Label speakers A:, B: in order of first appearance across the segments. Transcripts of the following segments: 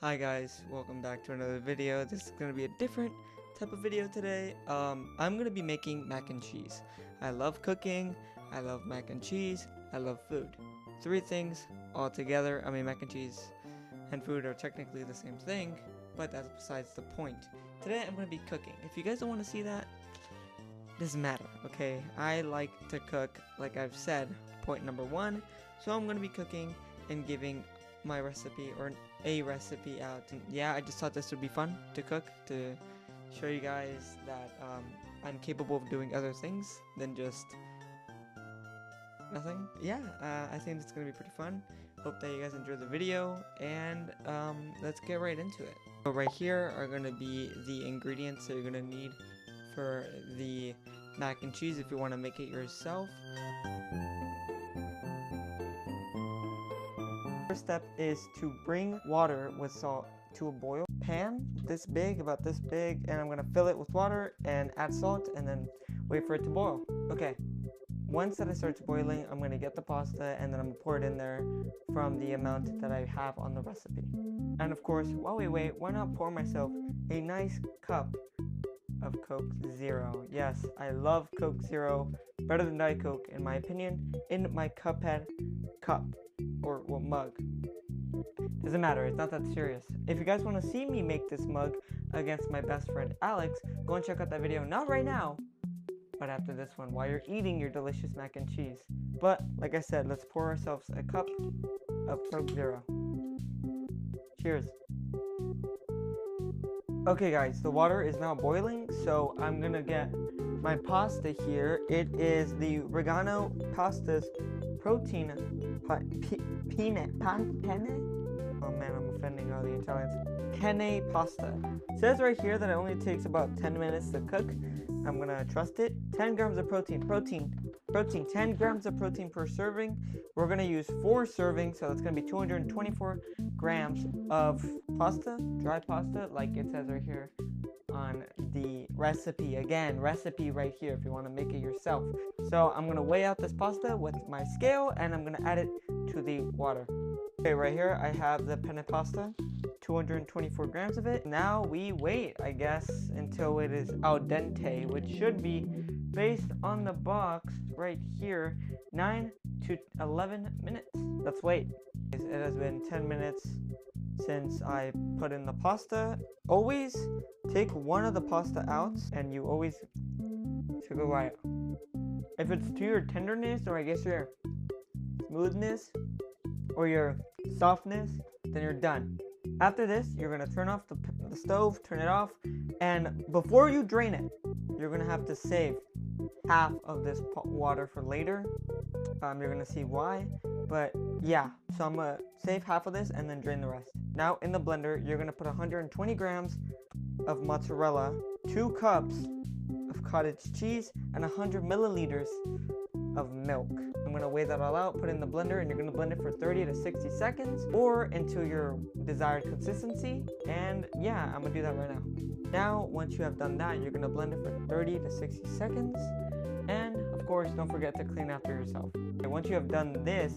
A: Hi guys, welcome back to another video. This is going to be a different type of video today. I'm going to be making mac and cheese. I love cooking, I love mac and cheese, I love food. Three things all together. I mean, mac and cheese and food are technically the same thing, but that's besides the point. Today I'm going to be cooking. If you guys don't want to see that, it doesn't matter, okay? I like to cook, like I've said, point number one. So I'm going to be cooking and giving my recipe or a recipe out. And yeah, I just thought this would be fun to cook, to show you guys that I'm capable of doing other things than just nothing. Yeah, I think it's gonna be pretty fun. Hope that you guys enjoy the video, and let's get right into it. So right here are gonna be the ingredients that you're gonna need for the mac and cheese if you want to make it yourself. First step is to bring water with salt to a boil. Pan this big, about this big, and I'm gonna fill it with water and add salt and then wait for it to boil. Okay, once that it starts boiling, I'm gonna get the pasta and then I'm gonna pour it in there from the amount that I have on the recipe. And of course, while we wait, why not pour myself a nice cup of Coke Zero. Yes, I love Coke Zero, better than Diet Coke in my opinion, in my Cuphead cup. Or well, mug. Doesn't matter, it's not that serious. If you guys want to see me make this mug against my best friend Alex, go and check out that video, not right now, but after this one, while you're eating your delicious mac and cheese. But, like I said, let's pour ourselves a cup of Coke Zero. Cheers. Okay guys, the water is now boiling, so I'm gonna get my pasta here. It is the Regano Pasta's protein penne. Oh man, I'm offending all the Italians. Penne pasta. It says right here that it only takes about 10 minutes to cook. I'm gonna trust it. 10 grams of protein. 10 grams of protein per serving. We're gonna use 4 servings, so it's gonna be 224 grams of pasta, dry pasta, like it says right here on the recipe. Again, recipe right here if you want to make it yourself. So I'm gonna weigh out this pasta with my scale and I'm gonna add it to the water. Okay, right here I have the penne pasta, 224 grams of it. Now we wait, I guess, until it is al dente, which should be, based on the box right here, 9 to 11 minutes. Let's wait. It has been 10 minutes since I put in the pasta. Always take one of the pasta out, and you always should go right. If it's to your tenderness, or I guess your smoothness, or your softness, then you're done. After this, you're gonna turn off the stove, turn it off, and before you drain it, you're gonna have to save half of this water for later. You're gonna see why, but yeah, so I'm gonna save half of this and then drain the rest. Now in the blender, you're gonna put 120 grams of mozzarella, 2 cups of cottage cheese, and 100 milliliters of milk. I'm gonna weigh that all out, put it in the blender, and you're gonna blend it for 30 to 60 seconds or until your desired consistency. And yeah, I'm gonna do that right now. Now, once you have done that, you're gonna blend it for 30 to 60 seconds. And of course, don't forget to clean after yourself. And once you have done this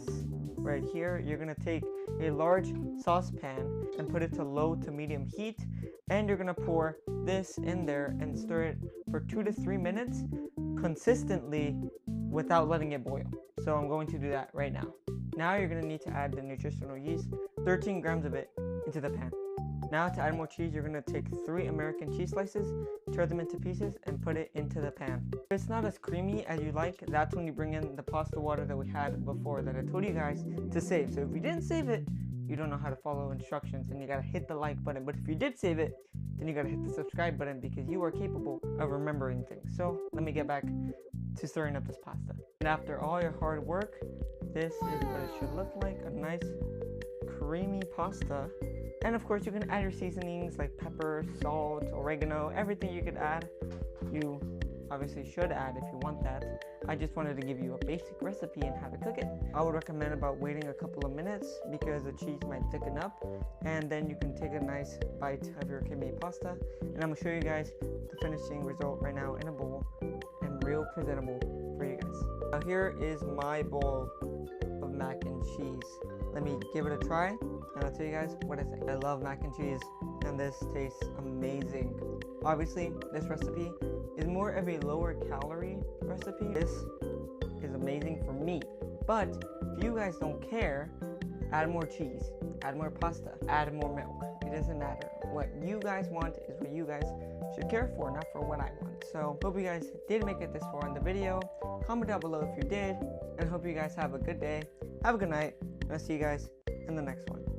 A: right here, you're gonna take a large saucepan and put it to low to medium heat, and you're gonna pour this in there and stir it for 2 to 3 minutes consistently without letting it boil. So I'm going to do that right now. Now you're gonna need to add the nutritional yeast, 13 grams of it, into the pan. Now to add more cheese, you're gonna take 3 American cheese slices, tear them into pieces, and put it into the pan. If it's not as creamy as you like, that's when you bring in the pasta water that we had before that I told you guys to save. So if you didn't save it, you don't know how to follow instructions and you gotta hit the like button. But if you did save it, then you gotta hit the subscribe button because you are capable of remembering things. So let me get back to stirring up this pasta. And after all your hard work, this is what it should look like, a nice creamy pasta. And of course you can add your seasonings like pepper, salt, oregano, everything you could add. You obviously should add if you want that. I just wanted to give you a basic recipe and how to cook it. I would recommend about waiting a couple of minutes because the cheese might thicken up, and then you can take a nice bite of your creamy pasta. And I'm gonna show you guys the finishing result right now in a bowl and real presentable for you guys. Now here is my bowl of mac and cheese. let me give it a try, and I'll tell you guys what I think. I love mac and cheese, and this tastes amazing. Obviously, this recipe is more of a lower calorie recipe. This is amazing for me, but if you guys don't care, add more cheese, add more pasta, add more milk. It doesn't matter. What you guys want is what you guys should care for, not for what I want. So hope you guys did make it this far in the video. Comment down below if you did, and hope you guys have a good day, have a good night, and I'll see you guys in the next one.